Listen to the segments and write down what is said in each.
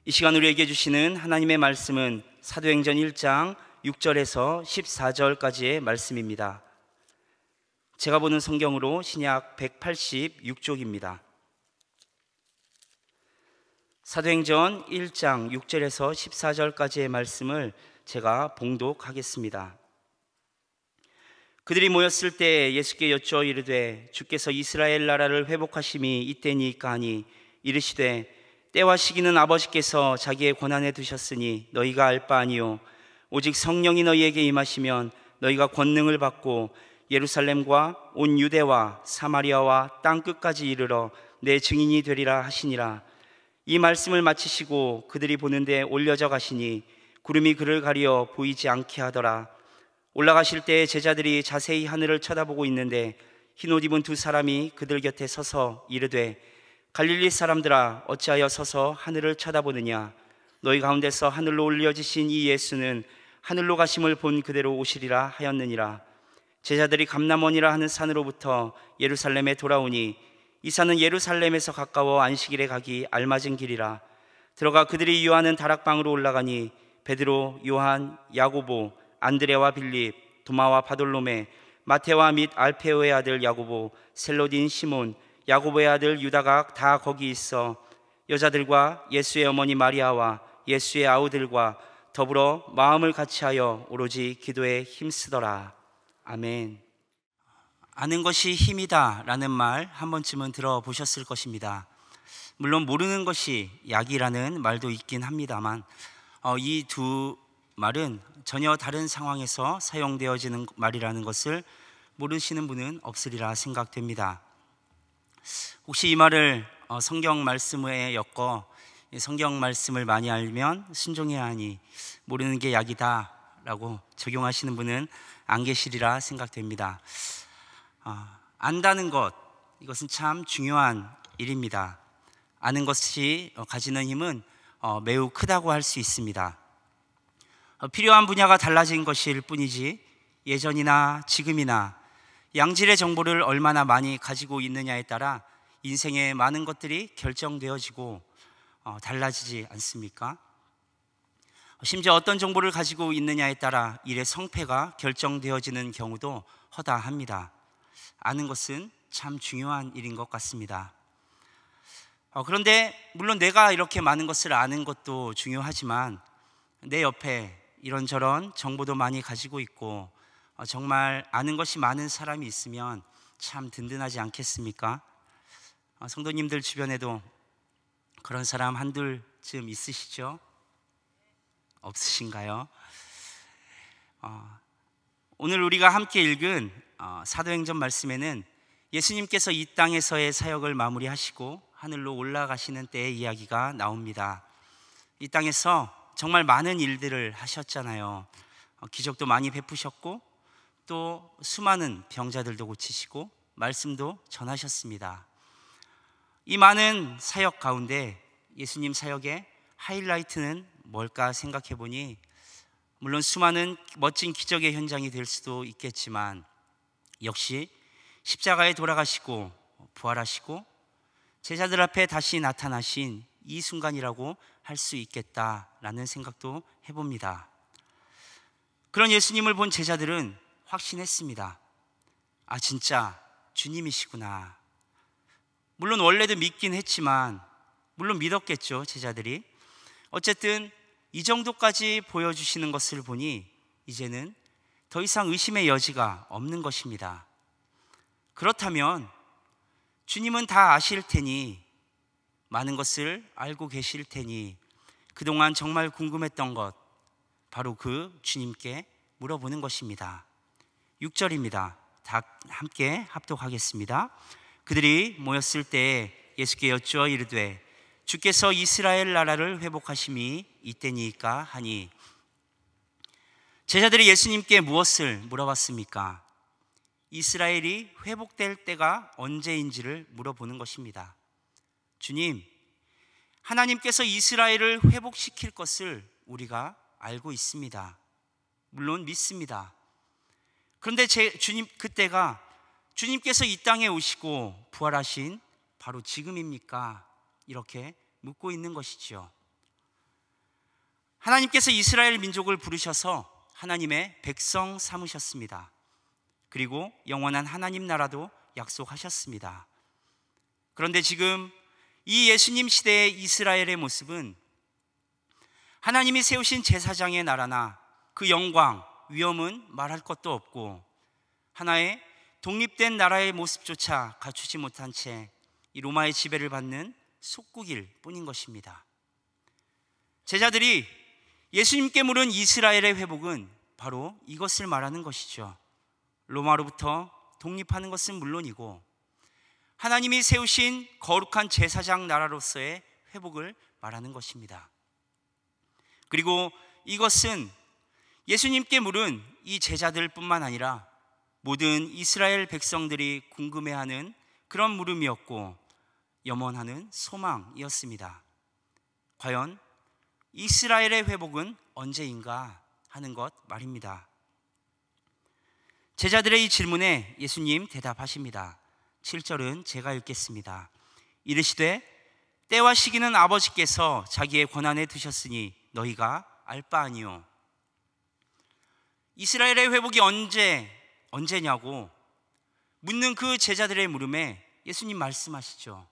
이 시간 우리에게 주시는 하나님의 말씀은 사도행전 1장 6절에서 14절까지의 말씀입니다. 제가 보는 성경으로 신약 186쪽입니다. 사도행전 1장 6절에서 14절까지의 말씀을 제가 봉독하겠습니다. 그들이 모였을 때 예수께 여쭈어 이르되 주께서 이스라엘 나라를 회복하심이 이때니까 하니 이르시되 때와 시기는 아버지께서 자기의 권한에 두셨으니 너희가 알 바 아니요 오직 성령이 너희에게 임하시면 너희가 권능을 받고 예루살렘과 온 유대와 사마리아와 땅 끝까지 이르러 내 증인이 되리라 하시니라. 이 말씀을 마치시고 그들이 보는데 올려져 가시니 구름이 그를 가리어 보이지 않게 하더라. 올라가실 때 제자들이 자세히 하늘을 쳐다보고 있는데 흰옷 입은 두 사람이 그들 곁에 서서 이르되 갈릴리 사람들아 어찌하여 서서 하늘을 쳐다보느냐. 너희 가운데서 하늘로 올려지신 이 예수는 하늘로 가심을 본 그대로 오시리라 하였느니라. 제자들이 감람원이라 하는 산으로부터 예루살렘에 돌아오니 이 산은 예루살렘에서 가까워 안식일에 가기 알맞은 길이라. 들어가 그들이 유하는 다락방으로 올라가니 베드로, 요한, 야고보, 안드레와 빌립, 도마와 바돌로메, 마테와 및 알페오의 아들 야고보, 셀로딘 시몬, 야고보의 아들 유다가 다 거기 있어 여자들과 예수의 어머니 마리아와 예수의 아우들과 더불어 마음을 같이하여 오로지 기도에 힘쓰더라. 아멘. 아는 것이 힘이다 라는 말 한 번쯤은 들어보셨을 것입니다. 물론 모르는 것이 약이라는 말도 있긴 합니다만 이 두 말은 전혀 다른 상황에서 사용되어지는 말이라는 것을 모르시는 분은 없으리라 생각됩니다. 혹시 이 말을 성경 말씀에 엮어 성경 말씀을 많이 알면 순종해야 하니 모르는 게 약이다 라고 적용하시는 분은 안 계시리라 생각됩니다. 안다는 것, 이것은 참 중요한 일입니다. 아는 것이 가지는 힘은 매우 크다고 할 수 있습니다. 필요한 분야가 달라진 것일 뿐이지 예전이나 지금이나 양질의 정보를 얼마나 많이 가지고 있느냐에 따라 인생의 많은 것들이 결정되어지고 달라지지 않습니까? 심지어 어떤 정보를 가지고 있느냐에 따라 일의 성패가 결정되어지는 경우도 허다합니다. 아는 것은 참 중요한 일인 것 같습니다. 그런데 물론 내가 이렇게 많은 것을 아는 것도 중요하지만 내 옆에 이런저런 정보도 많이 가지고 있고 정말 아는 것이 많은 사람이 있으면 참 든든하지 않겠습니까? 성도님들 주변에도 그런 사람 한둘쯤 있으시죠? 없으신가요? 오늘 우리가 함께 읽은 사도행전 말씀에는 예수님께서 이 땅에서의 사역을 마무리하시고 하늘로 올라가시는 때의 이야기가 나옵니다. 이 땅에서 정말 많은 일들을 하셨잖아요. 기적도 많이 베푸셨고 또 수많은 병자들도 고치시고 말씀도 전하셨습니다. 이 많은 사역 가운데 예수님 사역의 하이라이트는 뭘까 생각해 보니 물론 수많은 멋진 기적의 현장이 될 수도 있겠지만 역시 십자가에 돌아가시고 부활하시고 제자들 앞에 다시 나타나신 이 순간이라고 할 수 있겠다라는 생각도 해봅니다. 그런 예수님을 본 제자들은 확신했습니다. 진짜 주님이시구나. 물론 원래도 믿긴 했지만 물론 믿었겠죠, 제자들이. 어쨌든 이 정도까지 보여주시는 것을 보니 이제는 더 이상 의심의 여지가 없는 것입니다. 그렇다면 주님은 다 아실 테니 많은 것을 알고 계실 테니 그동안 정말 궁금했던 것 바로 그 주님께 물어보는 것입니다. 6절입니다. 다 함께 합독하겠습니다. 그들이 모였을 때 예수께 여쭈어 이르되 주께서 이스라엘 나라를 회복하심이 이때니까 하니. 제자들이 예수님께 무엇을 물어봤습니까? 이스라엘이 회복될 때가 언제인지를 물어보는 것입니다. 주님, 하나님께서 이스라엘을 회복시킬 것을 우리가 알고 있습니다. 물론 믿습니다. 그런데 주님, 그때가 주님께서 이 땅에 오시고 부활하신 바로 지금입니까? 이렇게 묻고 있는 것이죠. 하나님께서 이스라엘 민족을 부르셔서 하나님의 백성 삼으셨습니다. 그리고 영원한 하나님 나라도 약속하셨습니다. 그런데 지금 이 예수님 시대의 이스라엘의 모습은 하나님이 세우신 제사장의 나라나 그 영광, 위엄은 말할 것도 없고 하나의 독립된 나라의 모습조차 갖추지 못한 채 이 로마의 지배를 받는 속국일 뿐인 것입니다. 제자들이 예수님께 물은 이스라엘의 회복은 바로 이것을 말하는 것이죠. 로마로부터 독립하는 것은 물론이고 하나님이 세우신 거룩한 제사장 나라로서의 회복을 말하는 것입니다. 그리고 이것은 예수님께 물은 이 제자들 뿐만 아니라 모든 이스라엘 백성들이 궁금해하는 그런 물음이었고 염원하는 소망이었습니다. 과연 이스라엘의 회복은 언제인가 하는 것 말입니다. 제자들의 이 질문에 예수님 대답하십니다. 7절은 제가 읽겠습니다. 이르시되 때와 시기는 아버지께서 자기의 권한에 두셨으니 너희가 알 바 아니요. 이스라엘의 회복이 언제냐고 묻는 그 제자들의 물음에 예수님 말씀하시죠.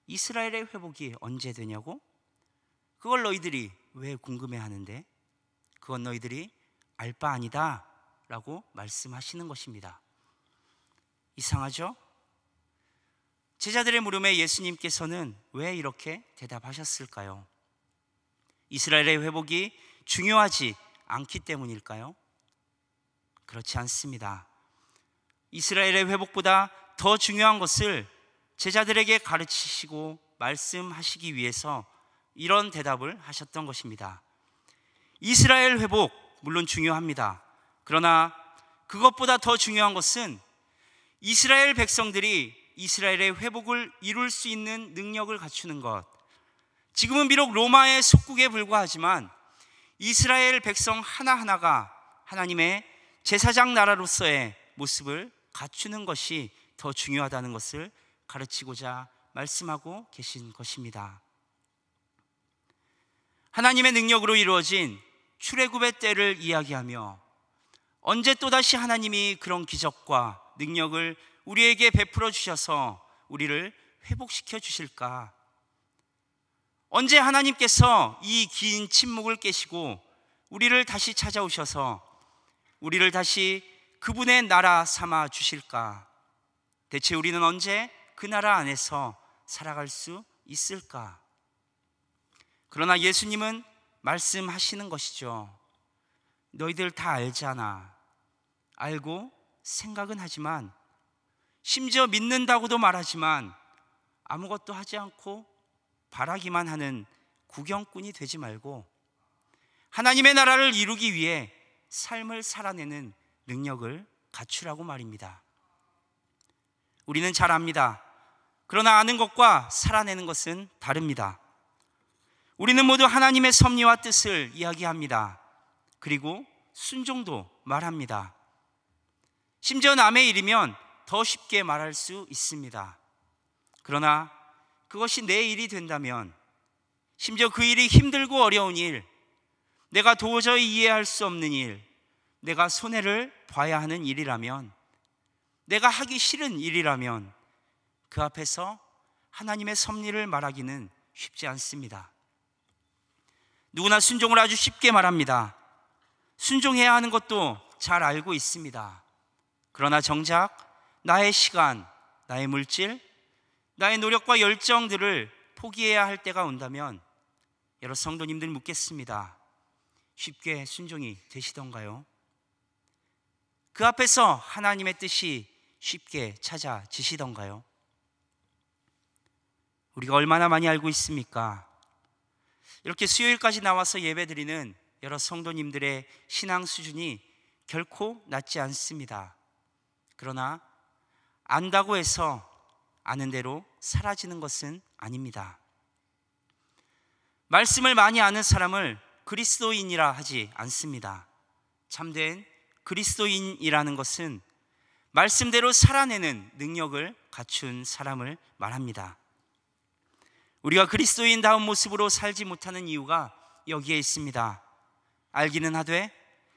이스라엘의 회복이 언제 되냐고? 그걸 너희들이 왜 궁금해하는데? 그건 너희들이 알 바 아니다 라고 말씀하시는 것입니다. 이상하죠? 제자들의 물음에 예수님께서는 왜 이렇게 대답하셨을까요? 이스라엘의 회복이 중요하지 않기 때문일까요? 그렇지 않습니다. 이스라엘의 회복보다 더 중요한 것을 제자들에게 가르치시고 말씀하시기 위해서 이런 대답을 하셨던 것입니다. 이스라엘 회복 물론 중요합니다. 그러나 그것보다 더 중요한 것은 이스라엘 백성들이 이스라엘의 회복을 이룰 수 있는 능력을 갖추는 것. 지금은 비록 로마의 속국에 불과하지만 이스라엘 백성 하나하나가 하나님의 제사장 나라로서의 모습을 갖추는 것이 더 중요하다는 것을 가르치고자 말씀하고 계신 것입니다. 하나님의 능력으로 이루어진 출애굽의 때를 이야기하며 언제 또다시 하나님이 그런 기적과 능력을 우리에게 베풀어 주셔서 우리를 회복시켜 주실까? 언제 하나님께서 이 긴 침묵을 깨시고 우리를 다시 찾아오셔서 우리를 다시 그분의 나라 삼아 주실까? 대체 우리는 언제 그 나라 안에서 살아갈 수 있을까? 그러나 예수님은 말씀하시는 것이죠. 너희들 다 알잖아. 알고 생각은 하지만 심지어 믿는다고도 말하지만 아무것도 하지 않고 바라기만 하는 구경꾼이 되지 말고 하나님의 나라를 이루기 위해 삶을 살아내는 능력을 갖추라고 말입니다. 우리는 잘 압니다. 그러나 아는 것과 살아내는 것은 다릅니다. 우리는 모두 하나님의 섭리와 뜻을 이야기합니다. 그리고 순종도 말합니다. 심지어 남의 일이면 더 쉽게 말할 수 있습니다. 그러나 그것이 내 일이 된다면, 심지어 그 일이 힘들고 어려운 일, 내가 도저히 이해할 수 없는 일, 내가 손해를 봐야 하는 일이라면, 내가 하기 싫은 일이라면 그 앞에서 하나님의 섭리를 말하기는 쉽지 않습니다. 누구나 순종을 아주 쉽게 말합니다. 순종해야 하는 것도 잘 알고 있습니다. 그러나 정작 나의 시간, 나의 물질, 나의 노력과 열정들을 포기해야 할 때가 온다면 여러 성도님들 묻겠습니다. 쉽게 순종이 되시던가요? 그 앞에서 하나님의 뜻이 쉽게 찾아지시던가요? 우리가 얼마나 많이 알고 있습니까? 이렇게 수요일까지 나와서 예배드리는 여러 성도님들의 신앙 수준이 결코 낮지 않습니다. 그러나 안다고 해서 아는 대로 사라지는 것은 아닙니다. 말씀을 많이 아는 사람을 그리스도인이라 하지 않습니다. 참된 그리스도인이라는 것은 말씀대로 살아내는 능력을 갖춘 사람을 말합니다. 우리가 그리스도인다운 모습으로 살지 못하는 이유가 여기에 있습니다. 알기는 하되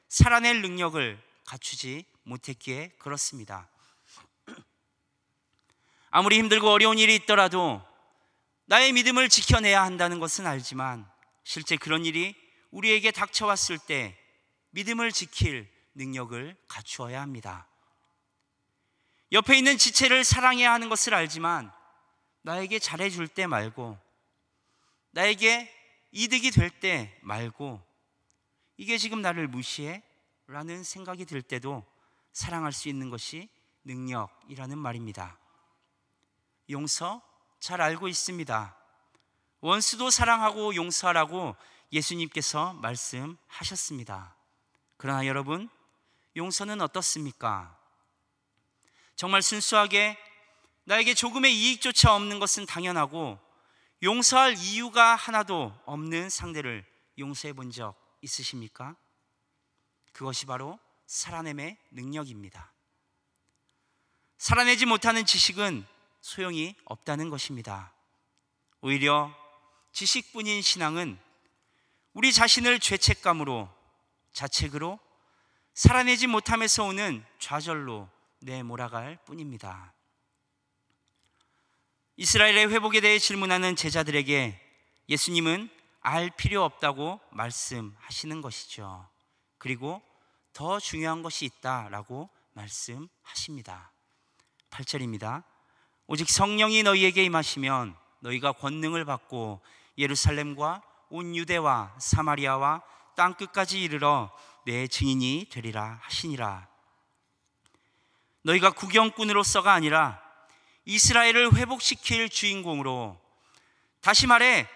살아낼 능력을 갖추지 못했기에 그렇습니다. 아무리 힘들고 어려운 일이 있더라도 나의 믿음을 지켜내야 한다는 것은 알지만 실제 그런 일이 우리에게 닥쳐왔을 때 믿음을 지킬 능력을 갖추어야 합니다. 옆에 있는 지체를 사랑해야 하는 것을 알지만 나에게 잘해줄 때 말고, 나에게 이득이 될 때 말고, 이게 지금 나를 무시해? 라는 생각이 들 때도 사랑할 수 있는 것이 능력이라는 말입니다. 용서 잘 알고 있습니다. 원수도 사랑하고 용서하라고 예수님께서 말씀하셨습니다. 그러나 여러분, 용서는 어떻습니까? 정말 순수하게 나에게 조금의 이익조차 없는 것은 당연하고 용서할 이유가 하나도 없는 상대를 용서해 본 적 있으십니까? 그것이 바로 살아냄의 능력입니다. 살아내지 못하는 지식은 소용이 없다는 것입니다. 오히려 지식뿐인 신앙은 우리 자신을 죄책감으로, 자책으로, 살아내지 못함에서 오는 좌절로 내몰아갈 뿐입니다. 이스라엘의 회복에 대해 질문하는 제자들에게 예수님은 알 필요 없다고 말씀하시는 것이죠. 그리고 더 중요한 것이 있다라고 말씀하십니다. 8절입니다. 오직 성령이 너희에게 임하시면 너희가 권능을 받고 예루살렘과 온 유대와 사마리아와 땅끝까지 이르러 내 증인이 되리라 하시니라. 너희가 구경꾼으로서가 아니라 이스라엘을 회복시킬 주인공으로, 다시 말해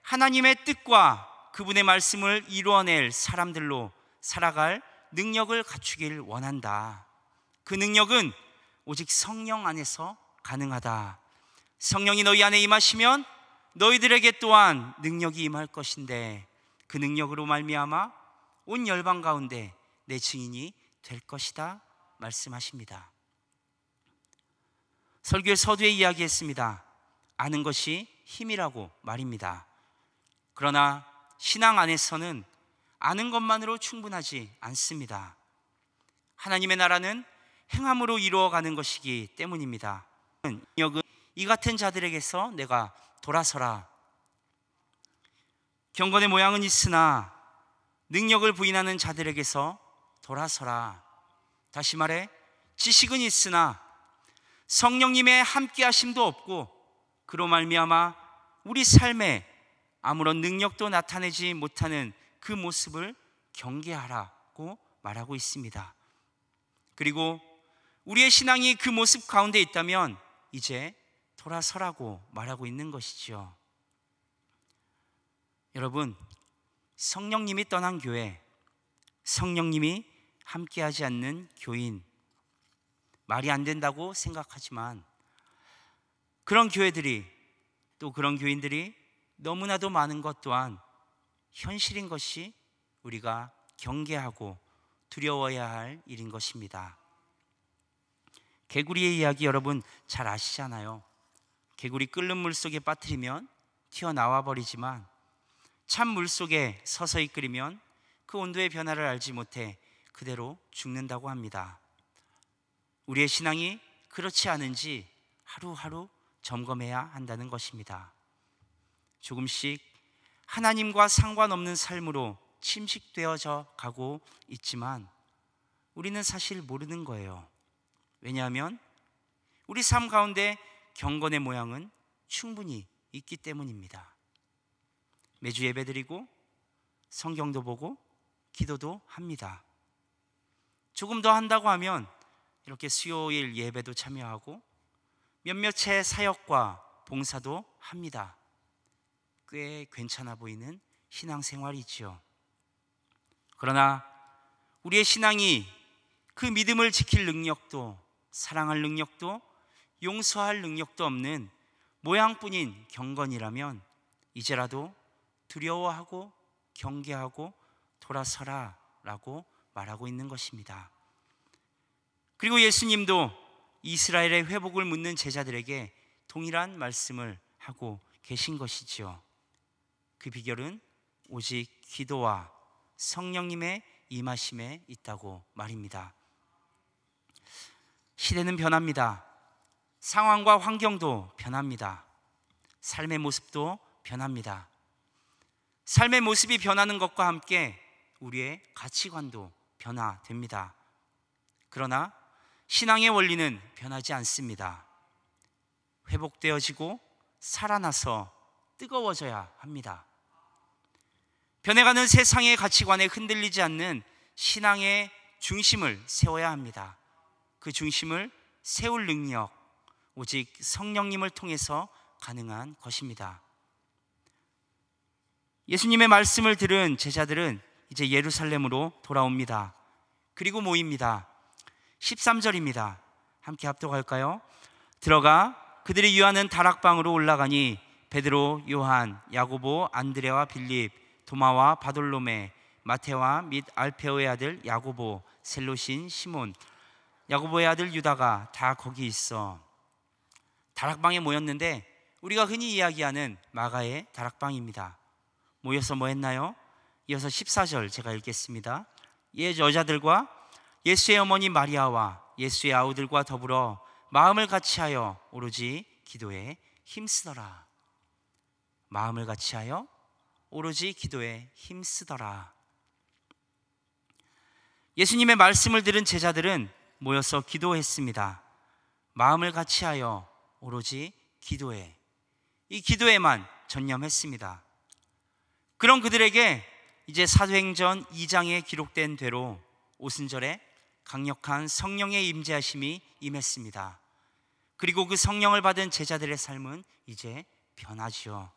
하나님의 뜻과 그분의 말씀을 이루어낼 사람들로 살아갈 능력을 갖추길 원한다. 그 능력은 오직 성령 안에서 가능하다. 성령이 너희 안에 임하시면 너희들에게 또한 능력이 임할 것인데 그 능력으로 말미암아 온 열방 가운데 내 증인이 될 것이다 말씀하십니다. 설교의 서두에 이야기했습니다. 아는 것이 힘이라고 말입니다. 그러나 신앙 안에서는 아는 것만으로 충분하지 않습니다. 하나님의 나라는 행함으로 이루어가는 것이기 때문입니다. 능력은 이 같은 자들에게서 내가 돌아서라. 경건의 모양은 있으나 능력을 부인하는 자들에게서 돌아서라. 다시 말해 지식은 있으나 성령님의 함께 하심도 없고 그로 말미암아 우리 삶에 아무런 능력도 나타내지 못하는 그 모습을 경계하라고 말하고 있습니다. 그리고 우리의 신앙이 그 모습 가운데 있다면 이제 돌아서라고 말하고 있는 것이죠. 여러분, 성령님이 떠난 교회, 성령님이 함께하지 않는 교인, 말이 안 된다고 생각하지만 그런 교회들이, 또 그런 교인들이 너무나도 많은 것 또한 현실인 것이 우리가 경계하고 두려워해야 할 일인 것입니다. 개구리의 이야기 여러분 잘 아시잖아요. 개구리 끓는 물 속에 빠뜨리면 튀어나와 버리지만 찬 물 속에 서서히 끓이면 그 온도의 변화를 알지 못해 그대로 죽는다고 합니다. 우리의 신앙이 그렇지 않은지 하루하루 점검해야 한다는 것입니다. 조금씩 하나님과 상관없는 삶으로 침식되어져 가고 있지만 우리는 사실 모르는 거예요. 왜냐하면 우리 삶 가운데 경건의 모양은 충분히 있기 때문입니다. 매주 예배드리고 성경도 보고 기도도 합니다. 조금 더 한다고 하면 이렇게 수요일 예배도 참여하고 몇몇의 사역과 봉사도 합니다. 꽤 괜찮아 보이는 신앙생활이지요. 그러나 우리의 신앙이 그 믿음을 지킬 능력도, 사랑할 능력도, 용서할 능력도 없는 모양뿐인 경건이라면 이제라도 두려워하고 경계하고 돌아서라 라고 말하고 있는 것입니다. 그리고 예수님도 이스라엘의 회복을 묻는 제자들에게 동일한 말씀을 하고 계신 것이지요. 그 비결은 오직 기도와 성령님의 임하심에 있다고 말입니다. 시대는 변합니다. 상황과 환경도 변합니다. 삶의 모습도 변합니다. 삶의 모습이 변하는 것과 함께 우리의 가치관도 변화됩니다. 그러나 신앙의 원리는 변하지 않습니다. 회복되어지고 살아나서 뜨거워져야 합니다. 변해가는 세상의 가치관에 흔들리지 않는 신앙의 중심을 세워야 합니다. 그 중심을 세울 능력, 오직 성령님을 통해서 가능한 것입니다. 예수님의 말씀을 들은 제자들은 이제 예루살렘으로 돌아옵니다. 그리고 모입니다. 13절입니다. 함께 합독할까요? 들어가 그들이 유하는 다락방으로 올라가니 베드로, 요한, 야고보, 안드레와 빌립, 도마와 바돌로메, 마테와 및 알페오의 아들 야고보, 셀로신 시몬, 야고보의 아들 유다가 다 거기 있어. 다락방에 모였는데 우리가 흔히 이야기하는 마가의 다락방입니다. 모여서 뭐 했나요? 이어서 14절 제가 읽겠습니다. 여자들과 예수의 어머니 마리아와 예수의 아우들과 더불어 마음을 같이하여 오로지 기도에 힘쓰더라. 마음을 같이하여 오로지 기도에 힘쓰더라. 예수님의 말씀을 들은 제자들은 모여서 기도했습니다. 마음을 같이하여 오로지 기도에, 이 기도에만 전념했습니다. 그런 그들에게 이제 사도행전 2장에 기록된 대로 오순절에 강력한 성령의 임재하심이 임했습니다. 그리고 그 성령을 받은 제자들의 삶은 이제 변하지요.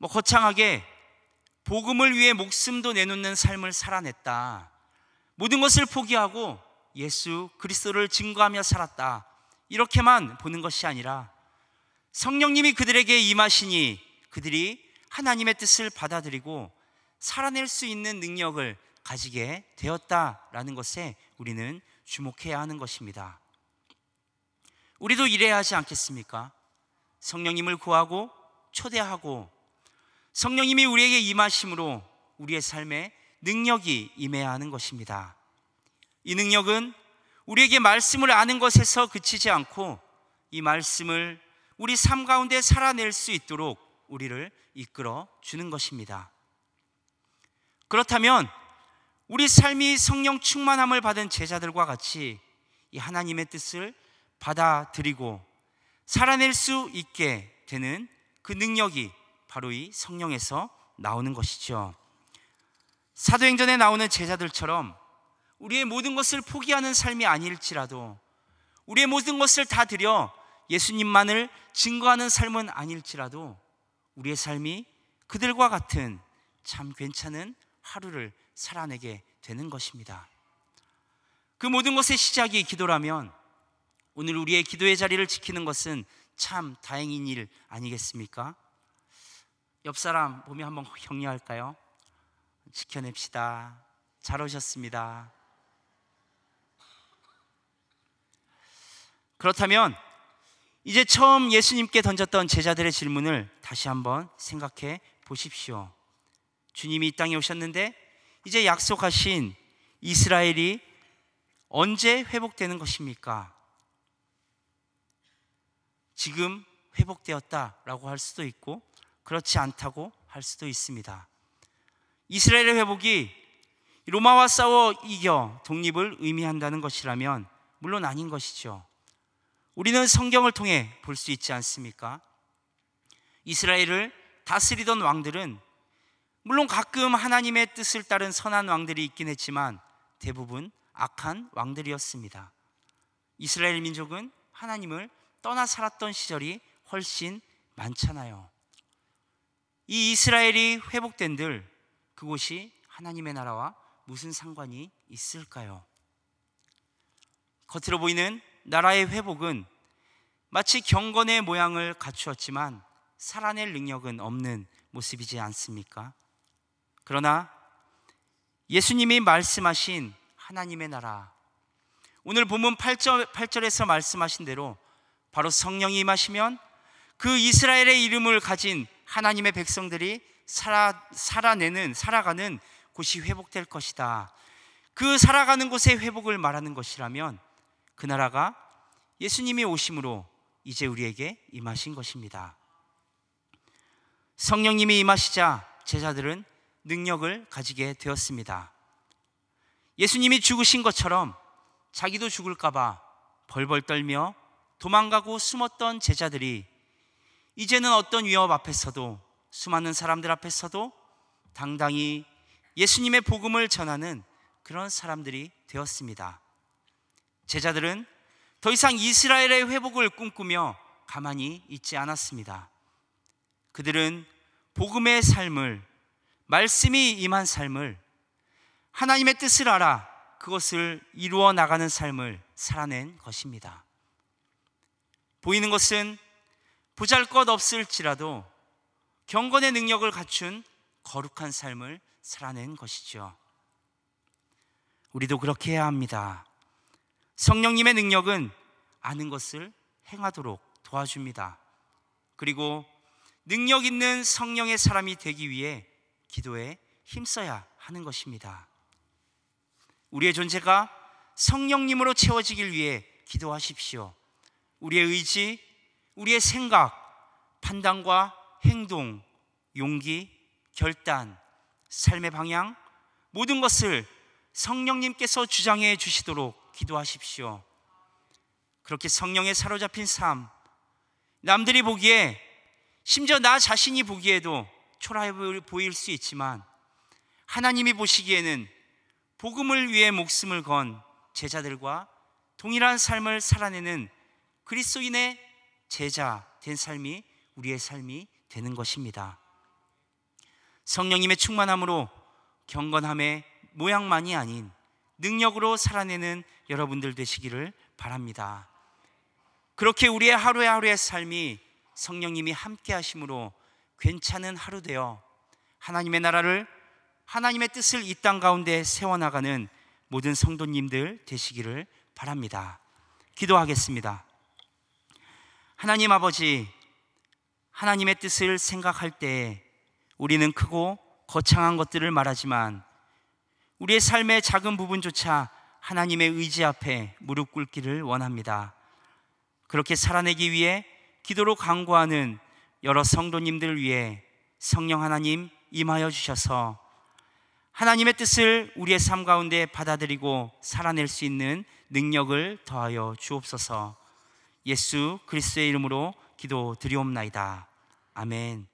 거창하게 복음을 위해 목숨도 내놓는 삶을 살아냈다. 모든 것을 포기하고 예수 그리스도를 증거하며 살았다. 이렇게만 보는 것이 아니라 성령님이 그들에게 임하시니 그들이 하나님의 뜻을 받아들이고 살아낼 수 있는 능력을 가지게 되었다라는 것에 우리는 주목해야 하는 것입니다. 우리도 이래야 하지 않겠습니까? 성령님을 구하고 초대하고 성령님이 우리에게 임하심으로 우리의 삶에 능력이 임해야 하는 것입니다. 이 능력은 우리에게 말씀을 아는 것에서 그치지 않고 이 말씀을 우리 삶 가운데 살아낼 수 있도록 우리를 이끌어 주는 것입니다. 그렇다면 우리 삶이 성령 충만함을 받은 제자들과 같이 이 하나님의 뜻을 받아들이고 살아낼 수 있게 되는 그 능력이 바로 이 성령에서 나오는 것이죠. 사도행전에 나오는 제자들처럼 우리의 모든 것을 포기하는 삶이 아닐지라도, 우리의 모든 것을 다 드려 예수님만을 증거하는 삶은 아닐지라도 우리의 삶이 그들과 같은 참 괜찮은 하루를 살아내게 되는 것입니다. 그 모든 것의 시작이 기도라면 오늘 우리의 기도의 자리를 지키는 것은 참 다행인 일 아니겠습니까? 옆 사람 보며 한번 격려할까요? 지켜냅시다. 잘 오셨습니다. 그렇다면 이제 처음 예수님께 던졌던 제자들의 질문을 다시 한번 생각해 보십시오. 주님이 이 땅에 오셨는데 이제 약속하신 이스라엘이 언제 회복되는 것입니까? 지금 회복되었다라고 할 수도 있고 그렇지 않다고 할 수도 있습니다. 이스라엘의 회복이 로마와 싸워 이겨 독립을 의미한다는 것이라면 물론 아닌 것이죠. 우리는 성경을 통해 볼 수 있지 않습니까? 이스라엘을 다스리던 왕들은 물론 가끔 하나님의 뜻을 따른 선한 왕들이 있긴 했지만 대부분 악한 왕들이었습니다. 이스라엘 민족은 하나님을 떠나 살았던 시절이 훨씬 많잖아요. 이 이스라엘이 회복된들 그곳이 하나님의 나라와 무슨 상관이 있을까요? 겉으로 보이는 나라의 회복은 마치 경건의 모양을 갖추었지만 살아낼 능력은 없는 모습이지 않습니까? 그러나 예수님이 말씀하신 하나님의 나라, 오늘 본문 8절에서 말씀하신 대로 바로 성령이 임하시면 그 이스라엘의 이름을 가진 하나님의 백성들이 살아가는 곳이 회복될 것이다. 그 살아가는 곳의 회복을 말하는 것이라면 그 나라가 예수님이 오심으로 이제 우리에게 임하신 것입니다. 성령님이 임하시자 제자들은 능력을 가지게 되었습니다. 예수님이 죽으신 것처럼 자기도 죽을까봐 벌벌 떨며 도망가고 숨었던 제자들이 이제는 어떤 위협 앞에서도, 수많은 사람들 앞에서도 당당히 예수님의 복음을 전하는 그런 사람들이 되었습니다. 제자들은 더 이상 이스라엘의 회복을 꿈꾸며 가만히 있지 않았습니다. 그들은 복음의 삶을, 말씀이 임한 삶을, 하나님의 뜻을 알아 그것을 이루어 나가는 삶을 살아낸 것입니다. 보이는 것은 보잘것없을지라도 경건의 능력을 갖춘 거룩한 삶을 살아낸 것이죠. 우리도 그렇게 해야 합니다. 성령님의 능력은 아는 것을 행하도록 도와줍니다. 그리고 능력 있는 성령의 사람이 되기 위해 기도에 힘써야 하는 것입니다. 우리의 존재가 성령님으로 채워지길 위해 기도하십시오. 우리의 의지, 우리의 생각, 판단과 행동, 용기, 결단, 삶의 방향, 모든 것을 성령님께서 주장해 주시도록 기도하십시오. 그렇게 성령에 사로잡힌 삶, 남들이 보기에, 심지어 나 자신이 보기에도 초라해 보일 수 있지만 하나님이 보시기에는 복음을 위해 목숨을 건 제자들과 동일한 삶을 살아내는 그리스도인의 제자 된 삶이 우리의 삶이 되는 것입니다. 성령님의 충만함으로 경건함의 모양만이 아닌 능력으로 살아내는 여러분들 되시기를 바랍니다. 그렇게 우리의 하루의 삶이 성령님이 함께 하심으로 괜찮은 하루 되어 하나님의 나라를, 하나님의 뜻을 이 땅 가운데 세워나가는 모든 성도님들 되시기를 바랍니다. 기도하겠습니다. 하나님 아버지, 하나님의 뜻을 생각할 때 우리는 크고 거창한 것들을 말하지만 우리의 삶의 작은 부분조차 하나님의 의지 앞에 무릎 꿇기를 원합니다. 그렇게 살아내기 위해 기도로 간구하는 여러 성도님들을 위해 성령 하나님 임하여 주셔서 하나님의 뜻을 우리의 삶 가운데 받아들이고 살아낼 수 있는 능력을 더하여 주옵소서. 예수 그리스도의 이름으로 기도드리옵나이다. 아멘.